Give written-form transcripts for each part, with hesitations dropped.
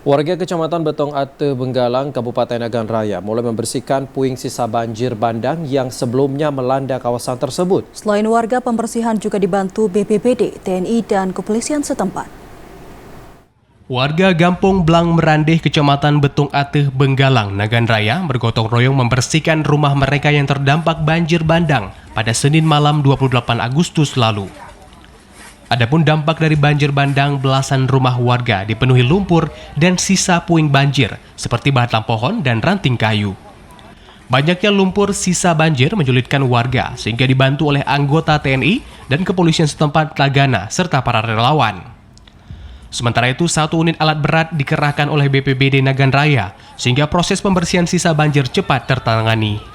Warga Kecamatan Betong Ate Benggalang, Kabupaten Nagan Raya mulai membersihkan puing sisa banjir bandang yang sebelumnya melanda kawasan tersebut. Selain warga, pembersihan juga dibantu BPBD, TNI, dan kepolisian setempat. Warga Gampung Blang Merandih, Kecamatan Betong Ate Benggalang, Nagan Raya bergotong royong membersihkan rumah mereka yang terdampak banjir bandang pada Senin malam 28 Agustus lalu. Adapun dampak dari banjir bandang, belasan rumah warga dipenuhi lumpur dan sisa puing banjir seperti batang pohon dan ranting kayu. Banyaknya lumpur sisa banjir menyulitkan warga sehingga dibantu oleh anggota TNI dan kepolisian setempat Tagana serta para relawan. Sementara itu, 1 unit alat berat dikerahkan oleh BPBD Nagan Raya sehingga proses pembersihan sisa banjir cepat tertangani.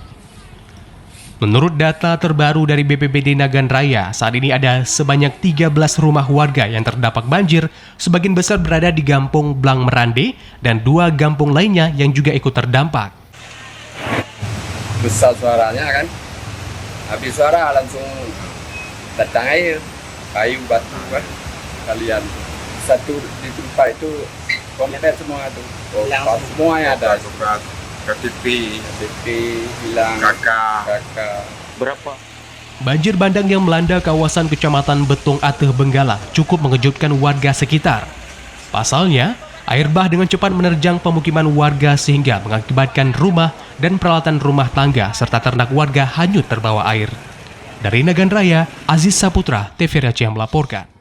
Menurut data terbaru dari BPBD Nagan Raya, saat ini ada sebanyak 13 rumah warga yang terdampak banjir, sebagian besar berada di Gampung Blang Merandih dan 2 kampung lainnya yang juga ikut terdampak. Besar suaranya kan, habis suara langsung datang air, kayu, batu kan, kalian satu di tempat itu komplit semua tuh, semuanya ada. KTP hilang, kakak. berapa? Banjir bandang yang melanda kawasan Kecamatan Betong Ate Benggalang cukup mengejutkan warga sekitar. Pasalnya, air bah dengan cepat menerjang pemukiman warga sehingga mengakibatkan rumah dan peralatan rumah tangga serta ternak warga hanyut terbawa air. Dari Nagan Raya, Aziz Saputra, TVRI Aceh melaporkan.